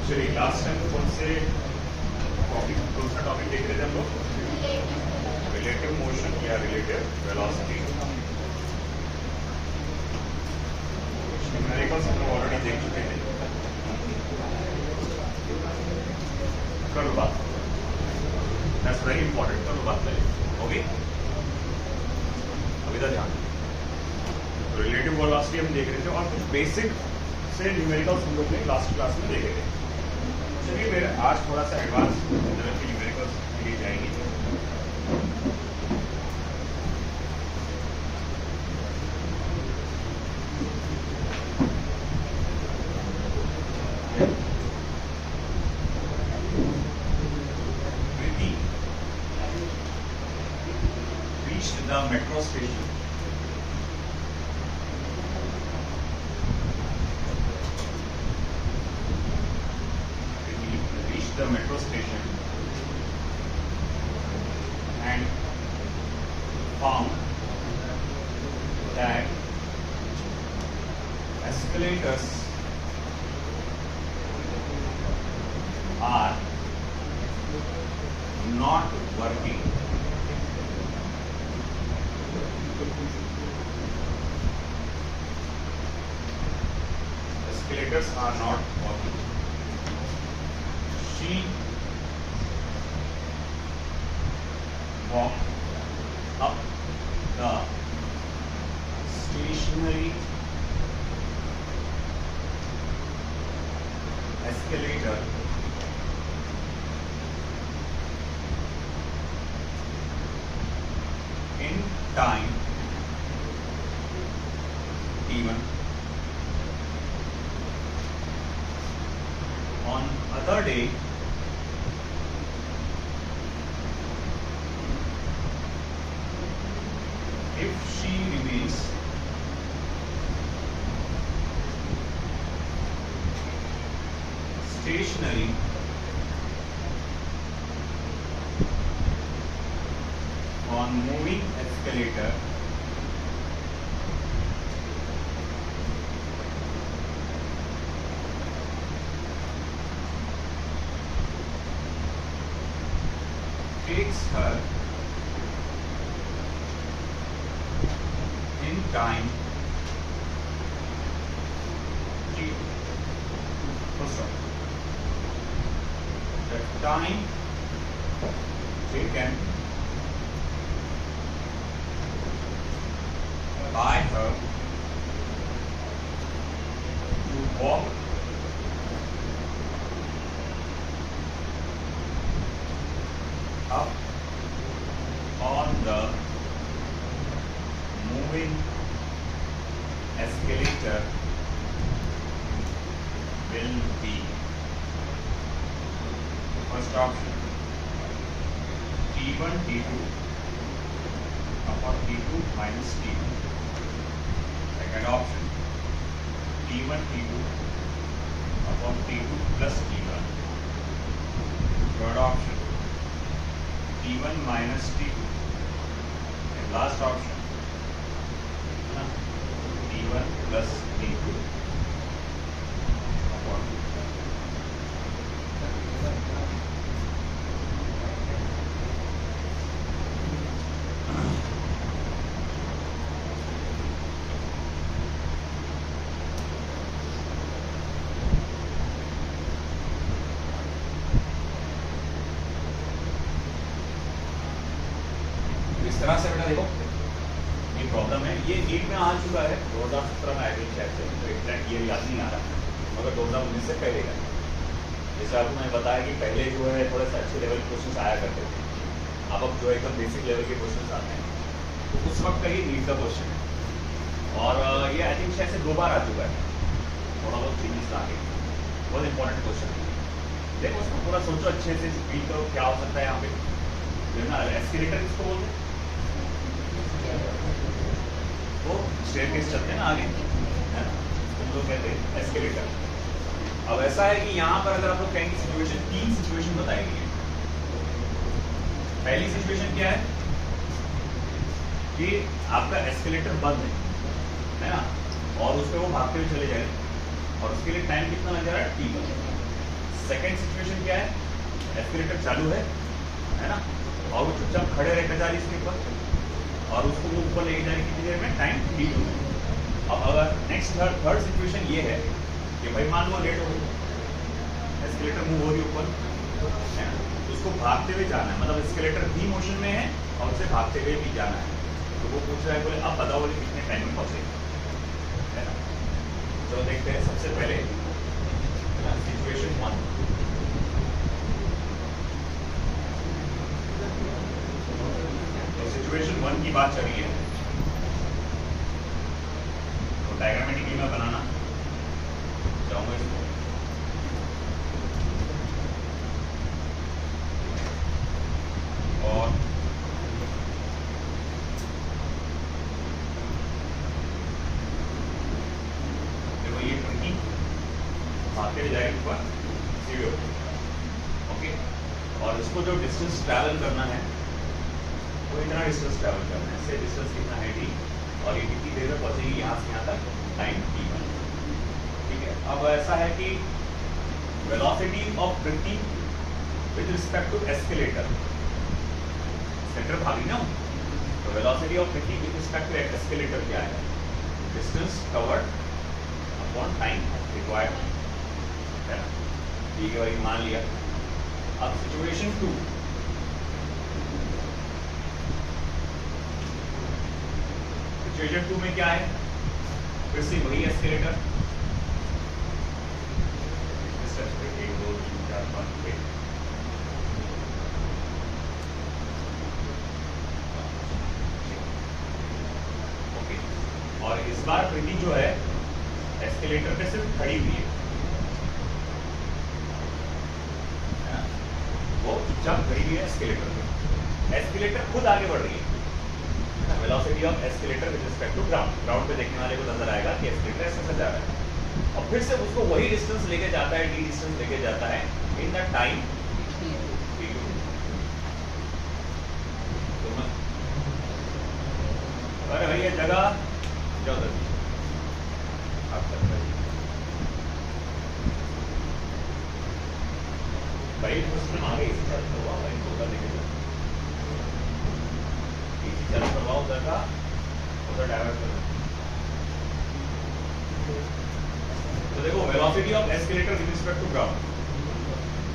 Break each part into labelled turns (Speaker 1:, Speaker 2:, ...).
Speaker 1: चलिए last time कौन से टॉपिक, कौन सा टॉपिक देख रहे थे हम लोग? रिलेटिव मोशन या रिलेटिव वेलोसिटी। न्यूमेरिकल्स हम लोग ऑलरेडी देख चुके थे। करो बात, दैट्स वेरी इंपॉर्टेंट। करो बात पहले, ओके? अभी तक ध्यान। रिलेटिव वेलोसिटी हम देख रहे थे और कुछ बेसिक से न्यूमेरिकल्स हम लोग ने लास्ट क्लास में देखे थे। चलिए मेरे आज थोड़ा सा एडवांस लेवल के न्यूमेरिकल्स के लिए जाएंगे। Priti reached the metro station. The metro station and found that escalators are not working. Escalators are not working. She walked up the stationary escalator in time even on other day. If she remains stationary on moving escalator, takes her in time t. First off, the time taken by her to walk up on the moving escalator will be, first option, T1 T2 upon T2 minus T2. Second option, T1 T2 upon T2 plus T1. Third option, T1 minus T2. And last option, T1 plus T2 upon इस तरह से बेटा देखो ये problem है। ये NEET में आ चुका है 2017 में, आई थिंक शायद से, तो एग्जैक्ट ये याद नहीं आ रहा, मगर 2019 से पहले का। जैसे आपको मैंने बताया कि पहले जो है थोड़े से अच्छे लेवल के क्वेश्चन आया करते थे, अब जो एकदम बेसिक लेवल के क्वेश्चन आते हैं, तो उस वक्त का ये नीट का क्वेश्चन है। और ये आई थिंक शायद से 2 बार आ चुका है, थोड़ा बहुत चेंजेस आ गए। बहुत इंपॉर्टेंट क्वेश्चन है, देखो उसको पूरा सोचो अच्छे से, फील करो क्या हो सकता है यहाँ पे। जो है ना एस्केलेटर किसको बोलते हैं? वो स्टेयरकेस चलते हैं ना आगे, है ना, तुम लोग कहते हैं एस्केलेटर। अब ऐसा है कि यहाँ पर अगर आप लोग कहेंगे सिचुएशन, 3 सिचुएशन बताएंगे। पहली सिचुएशन क्या है कि आपका एस्केलेटर बंद है ना, और उस पर वो भागते हुए चले जाए और उसके लिए टाइम कितना लग जा रहा है, t1। सेकंड सिचुएशन क्या है, एस्केलेटर चालू है ना, और वो चुपचाप खड़े रहकर जा रही है इसके ऊपर और उसको वो ऊपर लेके जाने कितनी देर में, टाइम t2 में। अब अगर नेक्स्ट थर्ड सिचुएशन ये है कि भाई मान लो लेट हो गई, एस्केलेटर मूव हो रही है ऊपर है ना, उसको भागते हुए जाना है, मतलब एस्केलेटर भी मोशन में है और उसे भागते हुए भी जाना है। तो वो पूछ रहा है, बोले अब बताओ बोले कितने टाइम में पहुंचेगा, है ना। तो देखते हैं सबसे पहले सिचुएशन 1। तो सिचुएशन 1 की बात चल रही है, तो डायग्रामेटिकली मैं बनाना चाहूंगा इसको। और देखो ये ट्वेंटी भागते हुए जाएगा ऊपर सीढ़ी, ओके। और इसको जो डिस्टेंस ट्रैवल करना है वो इतना डिस्टेंस ट्रैवल करना है, इससे डिस्टेंस कितना है d, और ये कितनी देर में पहुंचेगी यहाँ से यहाँ तक, टाइम t1, ठीक है। अब ऐसा है कि velocity of Prithvi with respect to escalator, centre भागी ना, तो velocity of Prithvi with respect to escalator क्या है, distance covered upon time required, है ना। ठीक है भाई, मान लिया। अब सिचुएशन 2, सिचुएशन 2 में क्या है, फिर से वही एस्केलेटर, 1 2 3 4 5 6, ओके। और इस बार पृथ्वी जो है एस्केलेटर पे सिर्फ खड़ी हुई है ना? वो चुपचाप खड़ी हुई है एस्केलेटर पे, एस्केलेटर खुद आगे बढ़ रही है। Velocity of escalator with respect to ground, ground पे देखने वाले को नजर आएगा कि एस्केलेटर ऐसे जा रहा है, और फिर से उसको वही डिस्टेंस लेके जाता है, d डिस्टेंस लेके जाता है इन द टाइम t2। अरे भाई ये जगह जाओ जल्दी, आप सकते भाई उसमें आगे इसी तरह करवाओ, भाई तो कर देंगे, इसी तरह करवाओ, उधर का उधर डाइवर्ट करो। तो देखो velocity of escalator with respect to ground,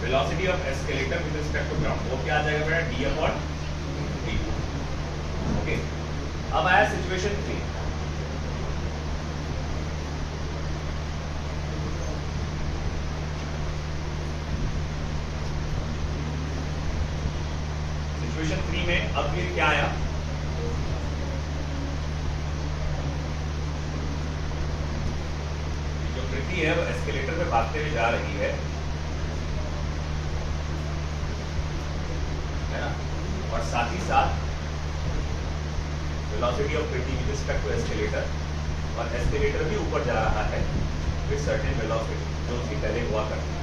Speaker 1: velocity of escalator with respect to ground वो क्या आ जाएगा बेटा, d अपॉन t2, ओके। अब आया सिचुएशन 3, सिचुएशन 3 में अब ये क्या आया, जो पृथ्वी है वो एस्केलेटर पे भागते हुए जा रही है ना, और साथ ही साथ velocity of Prithvi with respect to escalator, और एस्केलेटर भी ऊपर जा रहा है विद सर्टेन वेलोसिटी जो उसकी पहले हुआ करती है।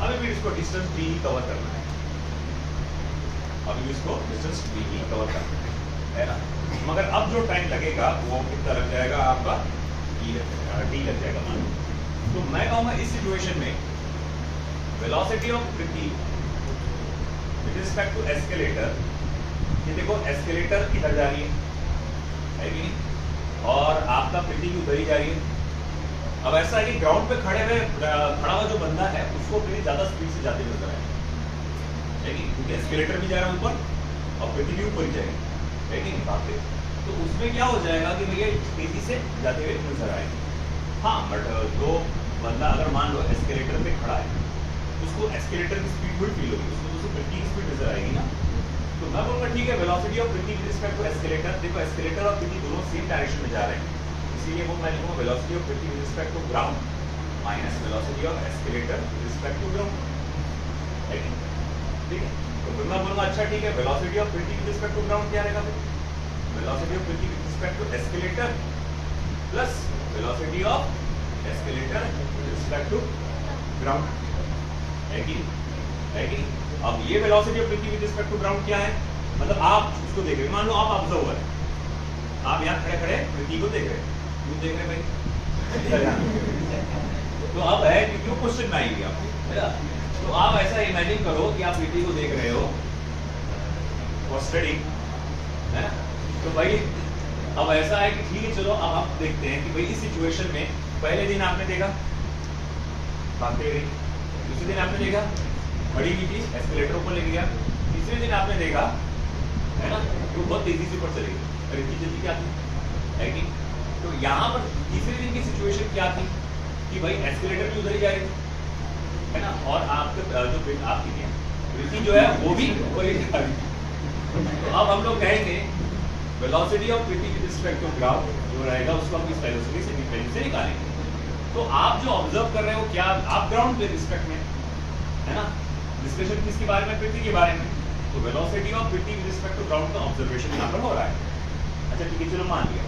Speaker 1: अभी भी इसको डिस्टेंस d ही कवर करना है, अभी भी इसको डिस्टेंस d ही कवर करना है ना, मगर अब जो टाइम लगेगा वो कितना लग जाएगा आपका, d लग जाएगा मान। तो मैं कहूँगा इस सिचुएशन में velocity of Prithvi with respect to escalator, ये देखो एस्केलेटर इधर जा रही है कि नहीं, और आपका पृथ्वी उधर ही जा रही है। अब ऐसा है कि ग्राउंड पे खड़ा हुआ जो बंदा है उसको पृथ्वी ज्यादा स्पीड से जाते हुए नजर आएगी, क्योंकि एस्केलेटर भी जा रहा है ऊपर और पृथ्वी भी ऊपर ही जाएगी, है कि नहीं भागते, तो उसमें क्या हो जाएगा कि भैया तेजी से जाते हुए नजर आएगी। हाँ बट जो बंदा अगर मान लो एस्केलेटर पे खड़ा है, उसको एस्केलेटर की स्पीड भी फील होगी, उसको तो पृथ्वी की स्पीड नजर आएगी ना। तो मैं बोलूँगा ठीक है, velocity of Prithvi with respect to escalator, देखो एस्केलेटर और पृथ्वी दोनों सेम डायरेक्शन में जा रहे हैं, इसीलिए वो मैं लिखूंगा velocity of Prithvi with respect to ground minus velocity of escalator with respect to ground, ठीक है। तो फिर मैं बोलूँगा अच्छा ठीक है, velocity of Prithvi with respect to ground क्या रहेगा, फिर velocity of Prithvi with respect to escalator plus velocity of escalator with respect to ground, है कि अब ये velocity of Prithvi with respect to ground क्या है, मतलब आप उसको देख रहे हैं, मान लो आप ऑब्जर्वर हैं, आप यहाँ खड़े खड़े पृथ्वी को देख रहे हैं, क्यों देख रहे हैं भाई तो अब है कि क्यों क्वेश्चन में आएगी आप, है ना, तो आप ऐसा इमेजिन करो कि आप पृथ्वी को देख रहे हो फॉर स्टडी, है ना। तो भाई अब ऐसा है कि ठीक है चलो अब आप देखते हैं कि भाई इस सिचुएशन में पहले दिन आपने देखा भागते गई, दूसरे दिन आपने देखा खड़ी हुई थी एस्केलेटर ऊपर लेके गया, तीसरे दिन आपने देखा है ना वो बहुत तेजी से ऊपर चली गई, और इतनी जल्दी क्या थी है कि। तो यहाँ पर तीसरे दिन की सिचुएशन क्या थी कि भाई एस्केलेटर भी उधर ही जा रही थी, है ना, और आपके जो आपकी पृथ्वी जो है वो भी ऊपर ही जा रही थी। तो अब हम लोग कहेंगे velocity of Prithvi with respect to ground जो रहेगा उसको हम इस वेलोसिटी से निकालेंगे। तो आप जो ऑब्जर्व कर रहे हो क्या आप ग्राउंड के रिस्पेक्ट में, है ना, डिस्कशन किसके बारे में, पृथ्वी के बारे में। तो velocity of Prithvi with respect to ground का ऑब्जर्वेशन यहाँ पर हो रहा है। अच्छा ठीक है चलो मान लिया।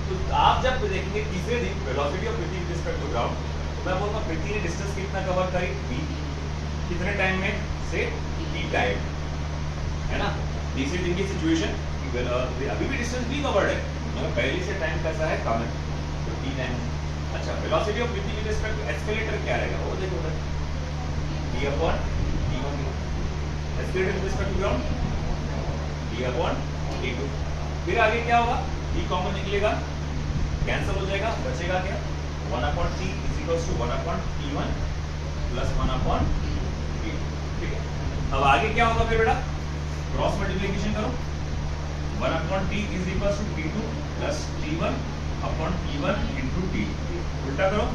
Speaker 1: तो आप जब देखेंगे तीसरे दिन velocity of Prithvi with respect to ground, तो मैं बोलूँगा पृथ्वी ने डिस्टेंस कितना कवर करी v, कितने टाइम में से t टाइम, है ना। तीसरे दिन की सिचुएशन अभी भी डिस्टेंस v कवर्ड है मगर पहले से टाइम कैसा है कम है, तो t टाइम। अच्छा velocity of Prithvi with respect to escalator क्या रहेगा वो देखो उधर d upon t1, escalator with respect to ground d upon t2। फिर आगे क्या होगा, t कॉमन निकलेगा, कैंसिल हो जाएगा, बचेगा क्या 1 upon t is equals to 1 upon t1 plus 1 upon t2। ठीक है अब आगे क्या होगा फिर बेटा, क्रॉस मल्टीप्लिकेशन करो, 1 upon t is equals to t2 plus t1 upon t1 into t2, उल्टा करो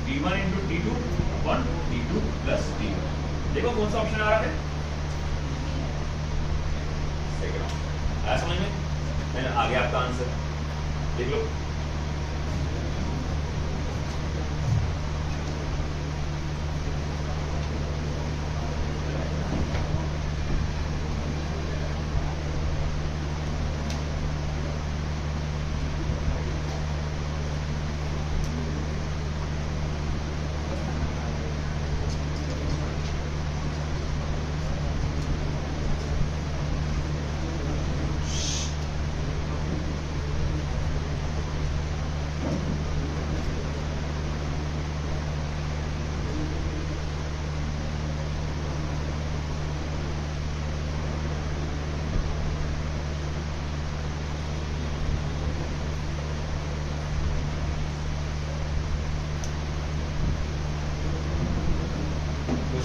Speaker 1: t1 into t2 upon t2 plus t1। देखो कौन सा ऑप्शन आ रहा है, सेकंड आया समझ में, मैंने आगे आपका आंसर देख लो।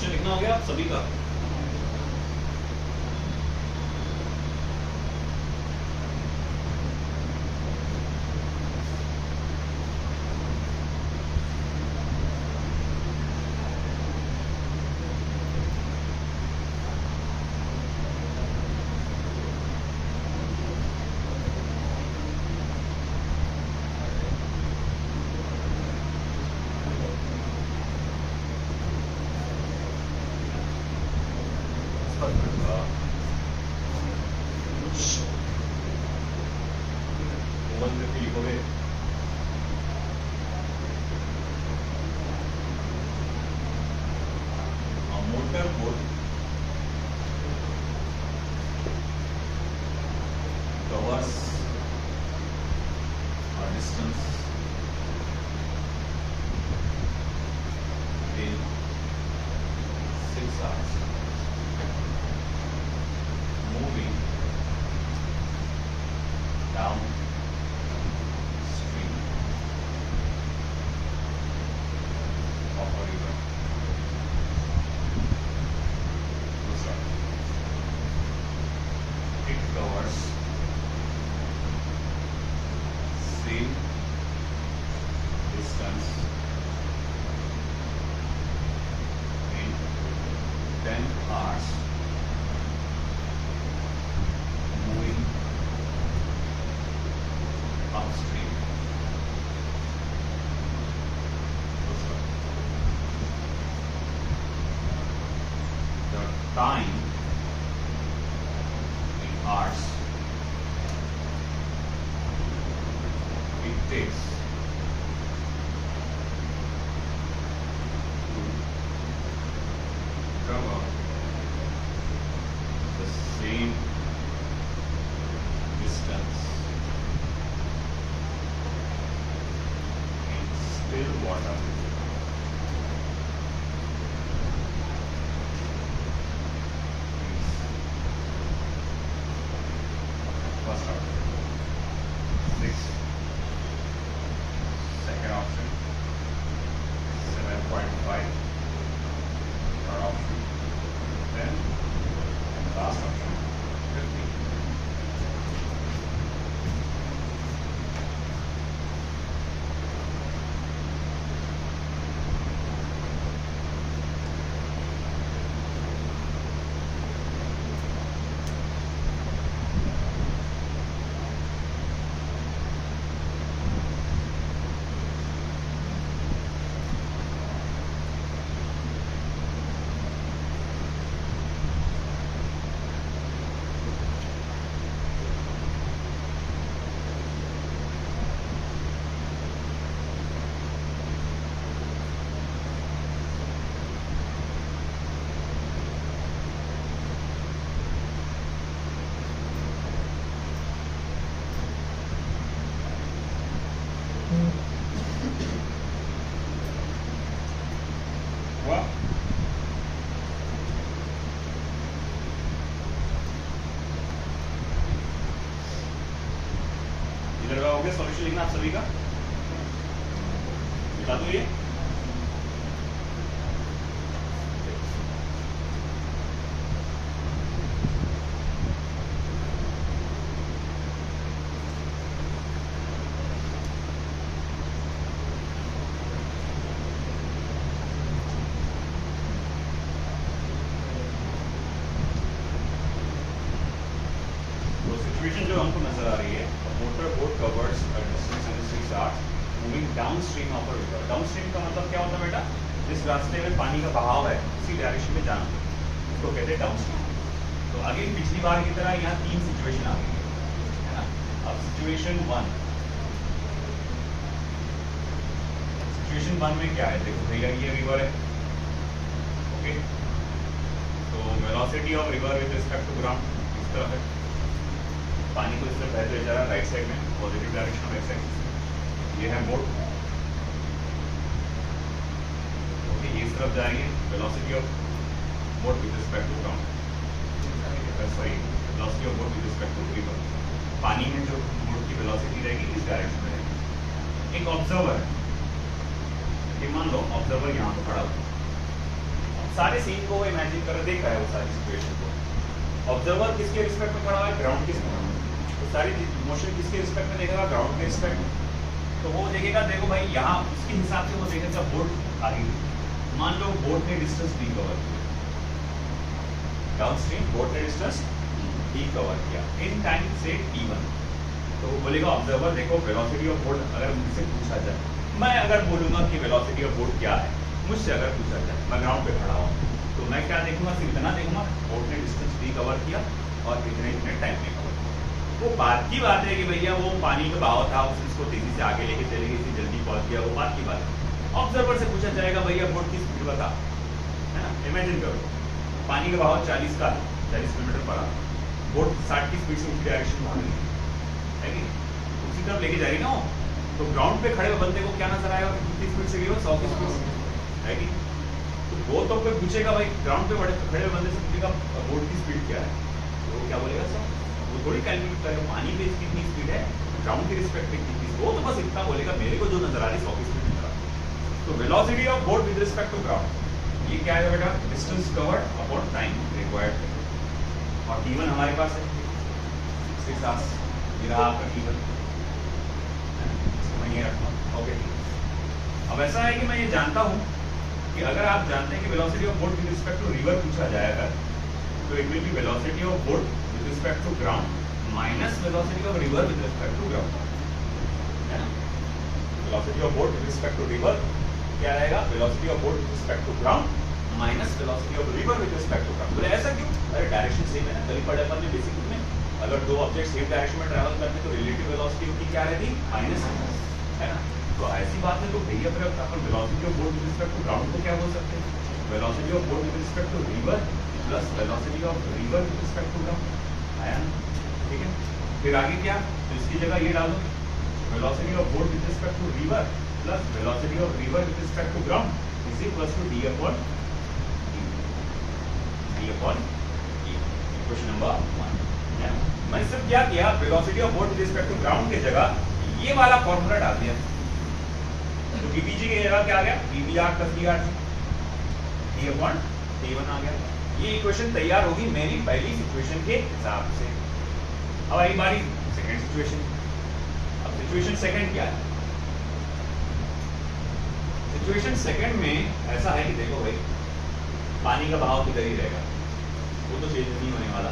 Speaker 1: लिखना हो गया आप सभी का। Time in hours it takes to cover the same distance in still water 5, third option 10, and last option 50. Solution लिखना आप सभी का बता दो ये सिचुएशन जो हमको नजर आ रही है, motor boat covers a distance in 6 hours moving downstream of a river. Downstream का मतलब क्या होता है बेटा? जिस रास्ते में पानी का बहाव है उसी डायरेक्शन में जाना, उसको कहते हैं डाउनस्ट्रीम। तो आगे पिछली बार की तरह यहाँ 3 सिचुएशन आ गई है ना। अब सिचुएशन 1 में क्या है? देखो भैया ये रिवर है, ओके, तो velocity of river with respect to ground इस तरफ है, पानी को इस तरफ बहते हुए जा रहा है राइट साइड में, positive direction of x axis. ये है बोट, ओके, ये इस तरफ जाएंगे, velocity of boat with respect to ground, sorry velocity of boat with respect to river. पानी में जो बोट की वेलोसिटी रहेगी इस डायरेक्शन में रहेगी। एक ऑब्जर्वर है, ये मान लो ऑब्जर्वर यहाँ पे खड़ा हुआ, सारे सीन को इमेजिन कर देख रहा है वो सारी सिचुएशन को। ऑब्जर्वर किसके रिस्पेक्ट में खड़ा है? ग्राउंड के रिस्पेक्ट में। तो सारी मोशन किसके रिस्पेक्ट में देखेगा? ग्राउंड के रिस्पेक्ट में। तो वो देखेगा, देखो भाई यहाँ उसके हिसाब से वो देखेगा बोट आगे, मान लो बोट ने डिस्टेंस डी कवर किया, डाउनस्ट्रीम बोट ने डिस्टेंस डी कवर किया इन टाइम से t1। तो वो बोलेगा ऑब्जर्वर देखो वेलोसिटी ऑफ बोट, अगर मुझसे पूछा जाए, मैं अगर बोलूंगा कि वेलोसिटी ऑफ बोट क्या है, मुझसे अगर पूछा जाए, मैं ग्राउंड पे खड़ा हूँ, तो मैं क्या देखूंगा? सिर्फ इतना देखूंगा बोट ने डिस्टेंस डी कवर किया और इतने इतने टाइम में कवर किया। वो बात की बात है कि भैया वो पानी का बहाव था, उसको तेजी से आगे लेके चले गई थी, जल्दी पहुंच गया, वो बात की बात है। ऑब्जर्वर से पूछा जाएगा भैया बोट की स्पीड बता, है ना। इमेजिन करो पानी का बहाव 40 का 40 किलोमीटर पर आवर, बोट 60 की स्पीड से उसी डायरेक्शन में भाग रही है कि उसी तरफ लेके जा रही ना। तो ग्राउंड पे खड़े हुए बंदे को क्या नजर आएगा? कितनी स्पीड से गई हो? 100 की स्पीड से, है कि। तो वो तो कोई पूछेगा भाई, ग्राउंड पे खड़े हुए बंदे से पूछेगा बोट की स्पीड क्या है, तो वो क्या बोलेगा? 100। वो थोड़ी कैलकुलेट करेगा पानी पे कितनी स्पीड है, ग्राउंड के रिस्पेक्ट में कितनी, वो तो बस इतना बोलेगा मेरे को जो नजर आ रही है 100 की स्पीड नजर आ रही है। तो velocity of boat with respect to ground, ये क्या है बेटा? Distance covered upon time required. और t1 हमारे पास है 6 आवर्स, ये रहा आपका t1, मैं ये रखता हूँ, ओके। अब ऐसा है कि मैं ये जानता हूँ कि अगर आप जानते हैं कि velocity of boat with respect to river पूछा जाएगा, तो it will be velocity of boat with respect to ground minus velocity of river with respect to ground, है ना। Velocity of boat with respect to river क्या रहेगा? Velocity of boat with respect to ground minus velocity of river with respect to ground. बोले ऐसा क्यों? अरे direction same है ना, कल पढ़े अपन ने बेसिक में, अगर दो ऑब्जेक्ट सेम डायरेक्शन में ट्रैवल करते हैं तो रिलेटिव वेलोसिटी उनकी क्या रहती? माइनस, है ना। तो ऐसी बात है तो भैया फिर अपन velocity of boat with respect to ground को क्या बोल सकते हैं? Velocity of boat with respect to river plus velocity of river with respect to ground, आया ना, ठीक है। फिर आगे क्या? तो इसकी जगह ये डालो, velocity of boat with respect to river plus velocity of river with respect to ground is equal to d upon question number 1। मैं सिर्फ क्या किया? Velocity of boat with respect to ground की जगह ये वाला फॉर्मूला डाल दिया। तो वीबीजी की जगह क्या आ गया? VBR plus VR, d upon d1 आ गया। ये इक्वेशन तैयार होगी मेरी पहली सिचुएशन के हिसाब से। अब आई बारी सेकंड सिचुएशन। अब सिचुएशन सेकंड क्या है? सिचुएशन सेकंड में ऐसा है कि देखो भाई, पानी का बहाव किधर ही रहेगा, वो तो चेंज नहीं होने वाला।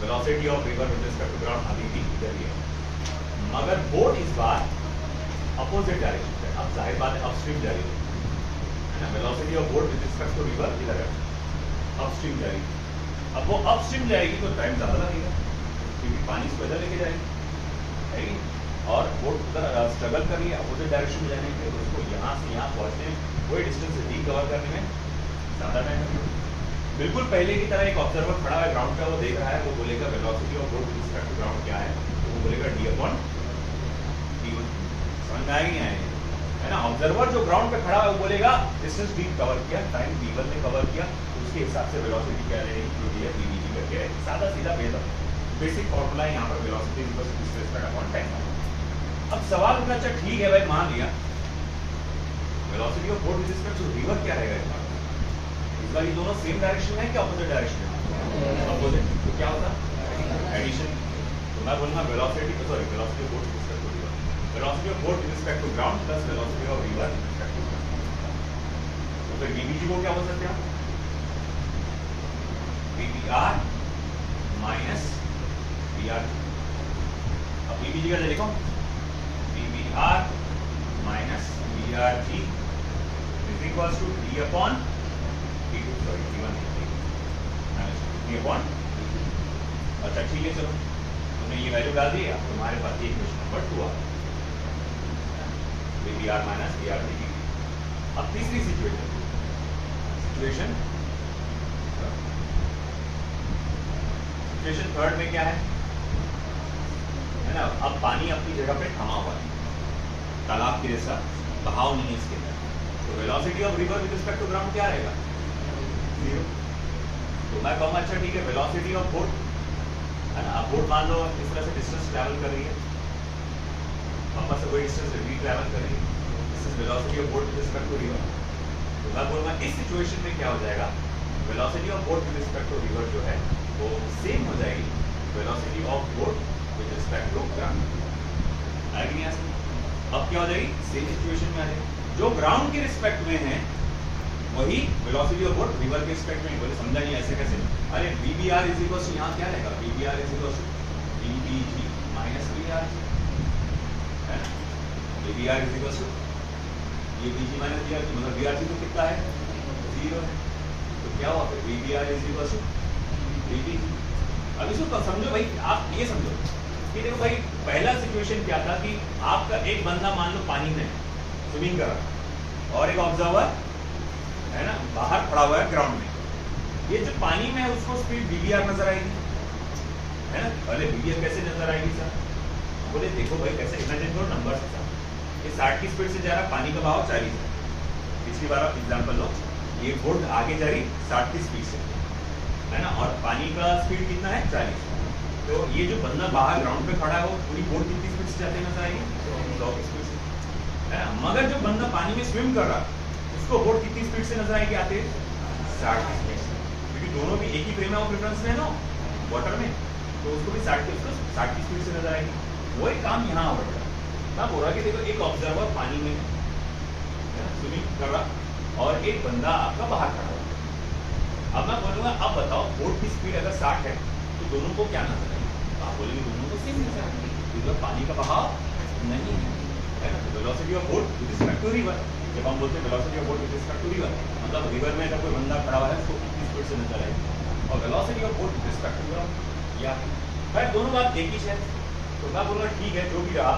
Speaker 1: Velocity of river with respect to ground अभी भी इधर ही है, मगर बोट इस बार अपोजिट डायरेक्शन पे। अब जाहिर बात है अपस्ट्रीम जा रही है ना, velocity of boat with respect to river इधर है, अपस्ट्रीम जा रही है। अब वो अपस्ट्रीम जाएगी तो टाइम ज्यादा लगेगा क्योंकि पानी इसको इधर लेके जाएगी, है कि? और बोट उधर स्ट्रगल कर रही है अपोजिट डायरेक्शन में जाने के लिए, तो उसको यहाँ से यहाँ पहुँचने में वही डिस्टेंस रिकवर करने में ज़्यादा टाइम लगेगा। बिल्कुल पहले की तरह एक ऑब्जर्वर खड़ा है ग्राउंड पे, वो देख रहा है, वो बोलेगा velocity of boat with respect to ground क्या है, तो वो बोलेगा d अपॉन d1। समझ में आएगी नहीं आएगी, है ना? ऑब्जर्वर जो ग्राउंड पे खड़ा है वो बोलेगा डिस्टेंस d कवर किया, टाइम d1 ने कवर किया, तो उसके हिसाब से वेलोसिटी क्या रहेगी, जो डी है dvg करके रहेगी। सादा सीधा बेसिक फॉर्मूला है यहाँ पर, velocity equals to displacement upon time. अब सवाल उठा, अच्छा ठीक है भाई, मान लिया velocity of boat with respect to river क्या रहेगा इस बार ये दोनों सेम डायरेक्शन में है क्या अपोजिट डायरेक्शन में? अपोजिट, तो क्या होता? एडिशन। तो मैं बोलूंगा velocity of boat with respect to river, velocity of boat with respect to ground plus velocity of river with respect to ground. तो फिर dvg को क्या बोल सकते हैं? vbr minus vr। अब dvg का लिखो, vbr minus vrg is equals to d upon d2, sorry d1 d upon. अच्छा ठीक है, चलो तुमने ये वैल्यू डाल दी, अब तुम्हारे पास ये इक्वेशन नंबर 2 आ गया, vbr माइनस vrg। अब तीसरी सिचुएशन थर्ड में क्या है ना? अब पानी अपनी जगह पे थमा हुआ है, तालाब के जैसा बहाव नहीं है इसके अंदर, तो velocity of river with respect to ground क्या रहेगा? 0। तो मैं कहूँगा अच्छा ठीक है, वेलोसिटी ऑफ बोट, है ना? अब बोट मान लो इस तरह से डिस्टेंस ट्रैवल कर रही है, वापस से वही डिस्टेंस री ट्रैवल कर रही है, this is velocity of boat with respect to river. तो मैं बोलूँगा इस सिचुएशन में क्या हो जाएगा, velocity of boat with respect to river जो है वो सेम हो जाएगी velocity of boat with respect to ground. आएगी यहाँ से? अब क्या हो जाएगी? सेम सिचुएशन में आ जाएगी, जो ग्राउंड के रिस्पेक्ट में है वही वेलोसिटी ऑफ बोट रिवर के रिस्पेक्ट में। बोले समझा नहीं ऐसे कैसे? अरे vbr इज इक्वल्स टू यहाँ क्या रहेगा, vbr is equals to dvg minus vrg, है ना? vbr इज इक्वल्स टू ये vg माइनस vrg, मतलब vrg तो कितना है? 0 है, तो क्या हुआ फिर vbr is equals to dvg। अब इसको समझो भाई, आप ये समझो कि देखो भाई, पहला सिचुएशन क्या था कि आपका एक बंदा मान लो पानी में स्विमिंग कर रहा है और एक ऑब्जर्वर है ना बाहर खड़ा हुआ है ग्राउंड में। ये जो पानी में है उसको स्पीड vbr नजर आएगी, है ना? अरे vbr कैसे नजर आएगी सर? बोले देखो भाई कैसे, इमेजिन करो नंबर से सर, ये 60 की स्पीड से जा रहा है, पानी का बहाव 40 है। पिछली बार आप एग्जाम्पल लो, ये बोट आगे जा रही 60 की स्पीड से, है ना? और पानी का स्पीड कितना है? 40। तो ये जो बंदा बाहर ग्राउंड पे खड़ा है वो पूरी बोट कितनी स्पीड से जाते नजर आएगी? 100 की स्पीड से, है ना? मगर जो बंदा पानी में स्विम कर रहा है उसको बोट कितनी स्पीड से नजर आएगी आते? 60 की स्पीड से, क्योंकि दोनों भी एक ही फ्रेम ऑफ रेफरेंस में है ना वाटर में, तो उसको भी 60 की स्पीड से नजर आएगी। वही काम यहाँ हो रहा है। मैं बोल रहा कि देखो एक ऑब्जर्वर पानी में स्विमिंग कर रहा और एक बंदा आपका बाहर खड़ा हुआ। अब मैं बोलूंगा अब बताओ बोट की स्पीड अगर 60 है तो दोनों को क्या नजर आएगी? तो आप बोलेंगे दोनों को सेम नजर आएगी, क्योंकि पानी का बहाव नहीं है ना? तो velocity of boat with respect to river, जब हम बोलते हैं velocity of boat with respect to river, मतलब रिवर में अगर कोई बंदा खड़ा हुआ है उसको कितनी स्पीड से नजर आएगी, और velocity of boat with respect to ground या भाई दोनों बात एक ही है। तो मैं बोलूँगा ठीक है जो भी रहा।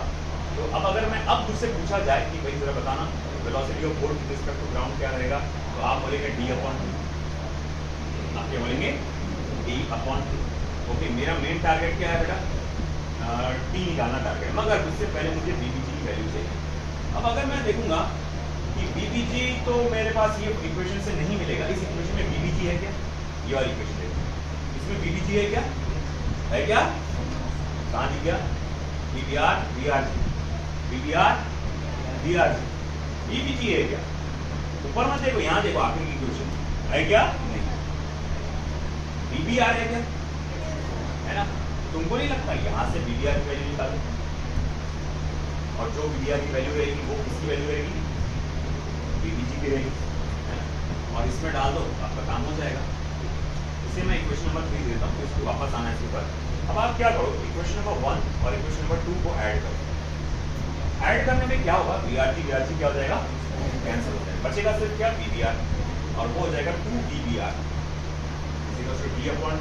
Speaker 1: तो अब अगर मैं अब मुझसे पूछा जाए कि भाई जरा बताना velocity of boat with respect to ground क्या रहेगा, तो आप बोलेंगे d अपॉन t। आप क्या बोलेंगे? d upon t। ओके, मेरा मेन टारगेट क्या है बेटा? t निकालना टारगेट, मगर उससे पहले मुझे vbg की वैल्यू चाहिए। अब अगर मैं देखूंगा कि vbg तो मेरे पास ये इक्वेशन से नहीं मिलेगा, इस इक्वेशन में vbg है क्या? ये वाली इक्वेशन देखो, इसमें vbg है क्या? है क्या? कहाँ दिख गया? vbr vrg, vbr vrg, vbg है क्या? तो ऊपर मत देखो, यहाँ देखो आखिर की क्वेश्चन है क्या नहीं, बीबीआर है क्या, है ना। तुमको नहीं लगता यहाँ से बीबीआर की वैल्यू निकालो, और जो बीबीआर की वैल्यू रहेगी वो किसकी वैल्यू रहेगी, बीबीजी की रहेगी, है ना। और इसमें डाल दो, आपका काम हो जाएगा। इसे मैं इक्वेशन नंबर 3 देता हूँ, इसको वापस आना है इसके ऊपर। अब आप क्या करो, इक्वेशन नंबर 1 और इक्वेशन नंबर 2 को ऐड करो। ऐड करने में क्या होगा, बीआरटी बीआरसी क्या हो जाएगा, कैंसिल हो जाएगा, बचेगा सिर्फ क्या, बीबीआर, और वो हो जाएगा 2 बीबीआर d/t1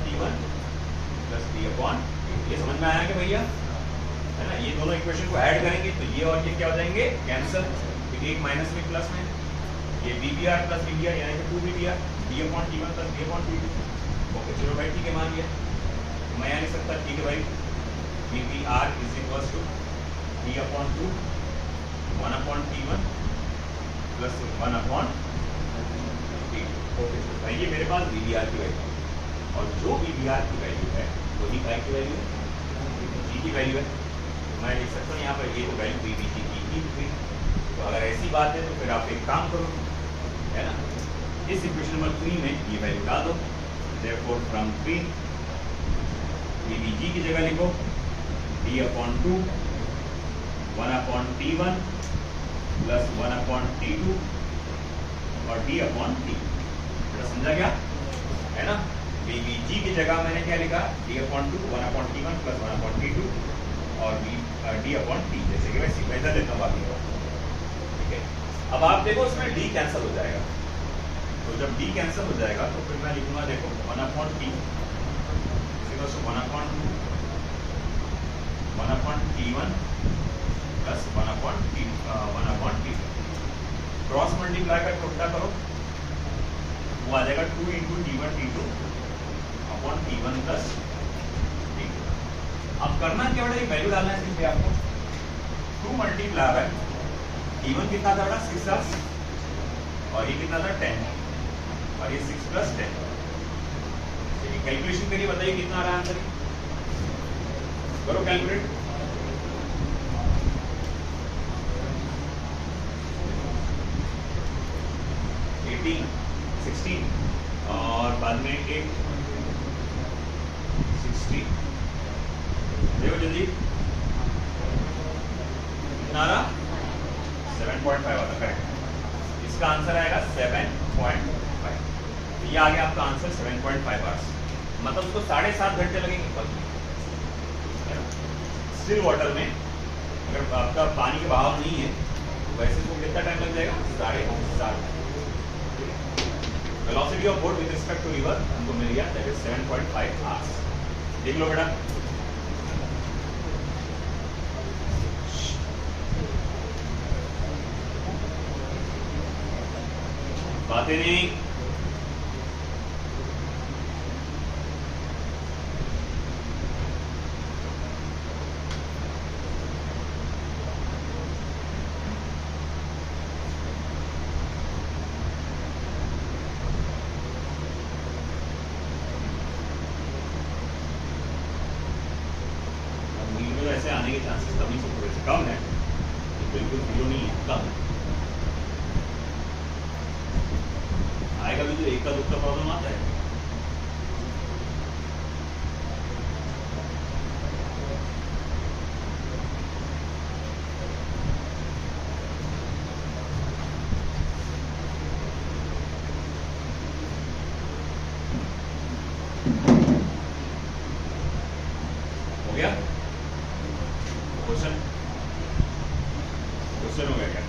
Speaker 1: प्लस d/t। ये समझ में आया कि भैया, है ना। ये दोनों इक्वेशन को ऐड करेंगे तो ये और ये क्या हो जाएंगे, कैंसिल, एक माइनस में प्लस में, ये बीबीआर प्लस बीबीआर यानी कि 2 BBr d/t1 plus d/t2। Okay चलो भाई ठीक है, मान लिया। मैं यहाँ लिख सकता, ठीक है भाई, VBR is equal to d/2 1/t1 plus 1/t2। Okay भाई, ये मेरे पास बीबीआर की वैल्यू, और जो बीबीआर की वैल्यू है वही काय की वैल्यू है, जी की वैल्यू है। मैं लिख सकता हूँ यहाँ पर ये तो वैल्यू बीबीजी की थी। तो अगर ऐसी बात है तो फिर आप एक काम करो, है ना, इस इक्वेशन नंबर 3 में ये वैल्यू डाल दो। Therefore from 3 बीबीजी की जगह लिखो d/2 1/t1 प्लस 1/t2 और d/t। समझा क्या, है ना। बीबीजी की जगह मैंने क्या लिखा, d/2 1/t1 प्लस 1/t2 और d/t, जैसे कि वैसे वैसा देता हूँ बाकी, ठीक है। अब आप देखो उसमें d कैंसिल हो जाएगा, तो जब d कैंसिल हो जाएगा तो फिर मैं लिखूंगा, देखो 1/t 1/t1 plus 1/t। Cross multiply करके उल्टा करो, वो आ जाएगा 2 × t1 t2 प्लस t2। अब करना क्या बड़ा, वैल्यू डालना है सिर्फ आपको, 2 मल्टीप्लाई है t1 कितना था बेटा 6 था, और ये कितना था 10, और ये 6 प्लस 10। चलिए कैलकुलेशन करिए, बताइए कितना आ रहा है आंसर, करो कैलकुलेट। एटीन 16 और बाद में 8 60, देखो जल्दी कितना आ रहा, 7.5 आता, करेक्ट। इसका आंसर आएगा 7.5। ये आ गया आपका आंसर 7.5 आवर्स, मतलब उसको 7.5 घंटे लगेंगे पक। स्टिल वाटर में अगर आपका पानी का बहाव नहीं है तो वैसे इसको कितना टाइम लग जाएगा, 7.5। Velocity of boat with respect to river हमको मिल गया, दैट इज 7.5 आवर्स। देख लो बेटा, बातें नहीं। ऐसे आने के चांसेस कम ही से थोड़े से कम है, बिल्कुल जीरो नहीं है, कम है। आएगा भी तो एक का दूसरा प्रॉब्लम आता है। हो गया क्वेश्चन, क्वेश्चन हो गया क्या,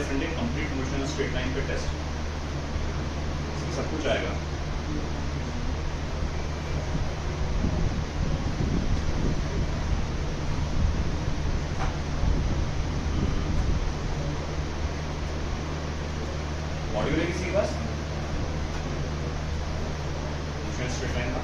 Speaker 1: Sunday complete motion straight line पे टेस्ट, इसमें सब कुछ आएगा। मॉड्यूल है किसी के पास, मोशन स्ट्रेट लाइन का।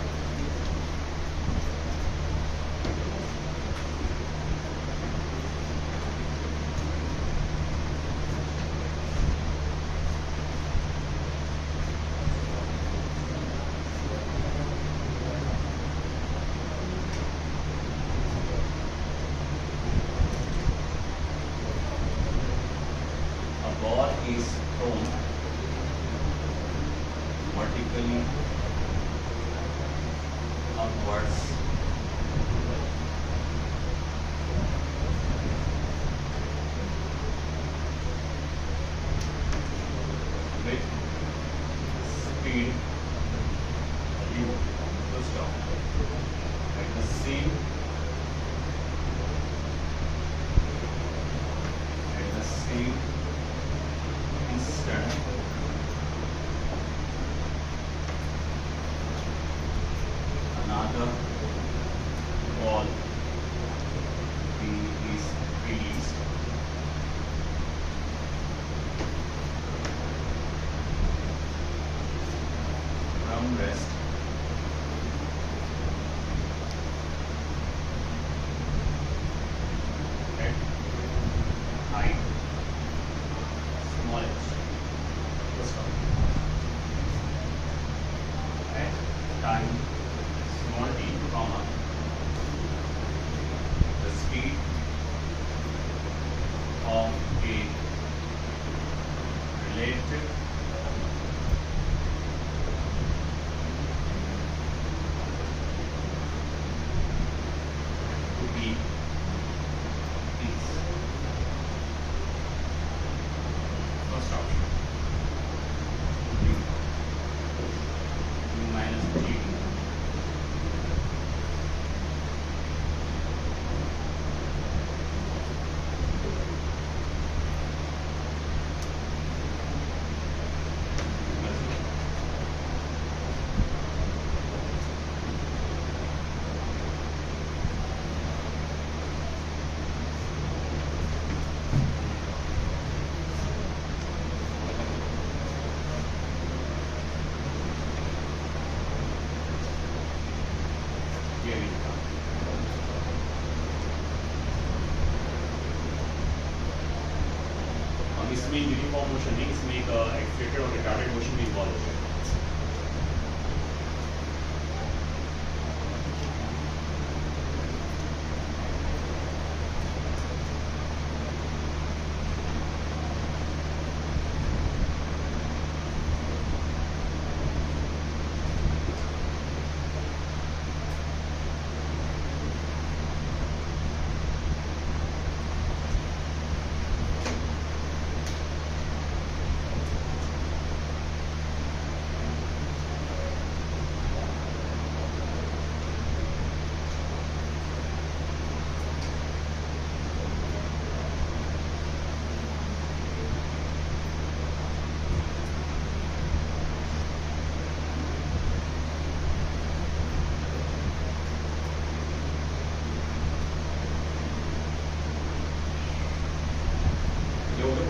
Speaker 1: Ball is thrown vertically upwards with speed u to stop at the same instant another ball is released from rest at height small h. At time small t, comma, the speed of a relative to b is first option u minus gt. इसमें uniform motion नहीं, इसमें एक accelerated और retarded motion भी involve होता है।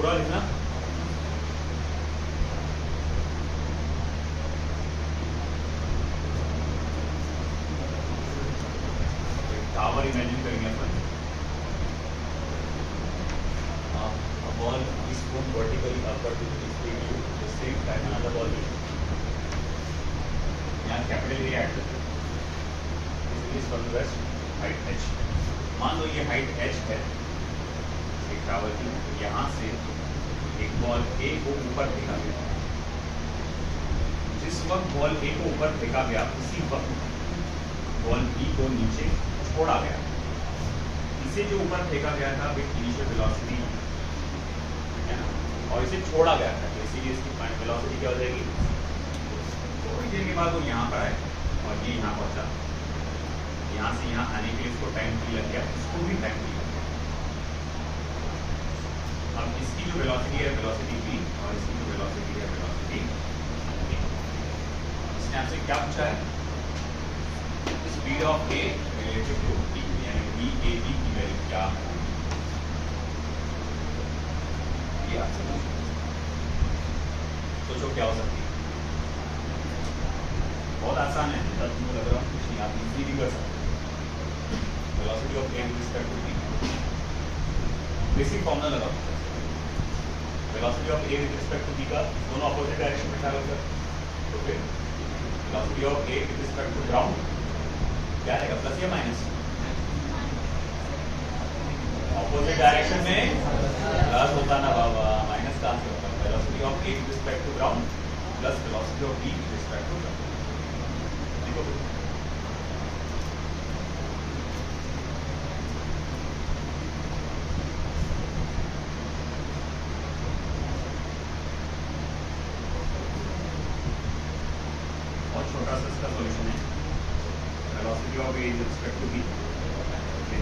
Speaker 1: पूरा लिखना। टावर इमेजिन करेंगे अपन। Ball is thrown vertically upward with speed u, the same time another ball is यहाँ कैपिटल एरिया ऐड करते हैं। इस from the west height h, मान लो ये हाइट h है एक टावर की, यहाँ से एक बॉल A को ऊपर फेंका गया। जिस वक्त बॉल A को ऊपर फेंका गया उसी वक्त बॉल B को नीचे छोड़ा गया। इसे जो ऊपर फेंका गया था विद इनिशियल वेलोसिटी है ना, और इसे छोड़ा गया था, तो इसीलिए इसकी फाइनल वेलोसिटी क्या हो जाएगी, थोड़ी देर के बाद वो यहाँ पर आए और ये यहाँ पहुंचा। यहाँ से यहाँ आने के लिए इसको टाइम t लग गया, इसको भी टाइम t लग गया। अब इसकी जो वेलोसिटी है वेलोसिटी v और इसकी जो वेलोसिटी है वेलोसिटी v। इसने आपसे क्या पूछा है, speed of a relative to t, यानी v a b की वैल्यू क्या है, ये आपसे पूछा। सोचो क्या हो सकती है, बहुत बहुत आसान है, तब तुमको लग रहा हूँ कुछ नहीं, आप इजीली भी कर सकते हो। Velocity of A with respect to B, basic formula लगाओ। Velocity of A with respect to B का दोनों अपोजिट डायरेक्शन में ट्रैवल कर, तो फिर velocity of A with respect to ground क्या रहेगा, प्लस या माइनस? अपोजिट डायरेक्शन में प्लस होता ना बाबा, माइनस कहाँ से होगा? Velocity of A with respect to ground plus velocity of B with respect to ground. देखो बहुत छोटा सा इसका सॉल्यूशन है। Velocity of A with respect to B,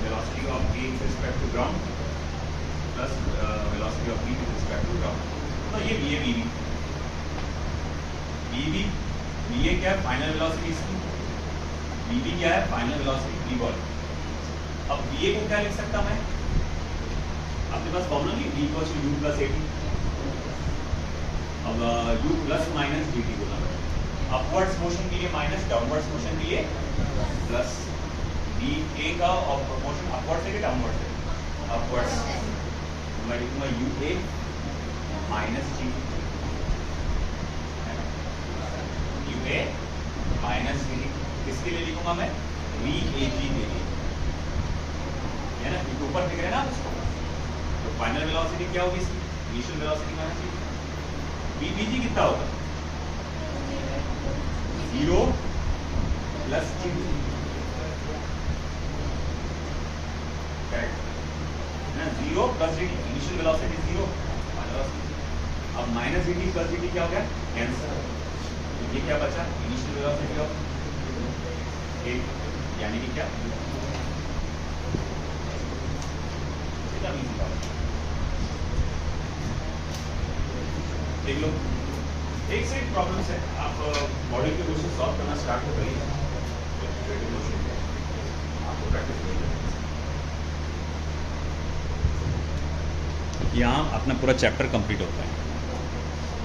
Speaker 1: velocity of A with respect to ground plus velocity of B with respect to ground. तो ये B A B ए क्या है? फाइनल वेलोसिटी इसकी। बी क्या है? Final velocity B ball. अब B A को क्या लिख सकता मैं? आपके पास फॉर्मूला नहीं, B equals to U plus A T. अब U plus minus D T बोला, अपवर्ड्स मोशन के लिए माइनस, डाउनवर्ड्स मोशन के लिए प्लस। बी ए का और मोशन अपवर्ड से कि डाउनवर्ड से? अपवर्ड्स। मैं लिखूंगा U A minus G, U A minus G. किसके लिए लिखूंगा मैं? वी ए जी के लिए, है ना, क्योंकि ऊपर दिख रहे हैं ना उसको। तो फाइनल वेलोसिटी क्या होगी इसकी? Initial velocity minus G. V B G कितना होगा? 0 प्लस जी, करेक्ट ना? 0 plus G T, initial velocity 0, final velocity. अब minus G T plus G T क्या हो गया? कैंसर। तो ये क्या बचा? इनिशियल वेलोसिटी ऑफ ए, यानी कि क्या? देख लो, एक से एक प्रॉब्लम्स है। आप मॉडल के क्वेश्चन सॉल्व करना स्टार्ट तो करिए, आपको प्रैक्टिस करिए। यहाँ अपना पूरा चैप्टर कंप्लीट होता है।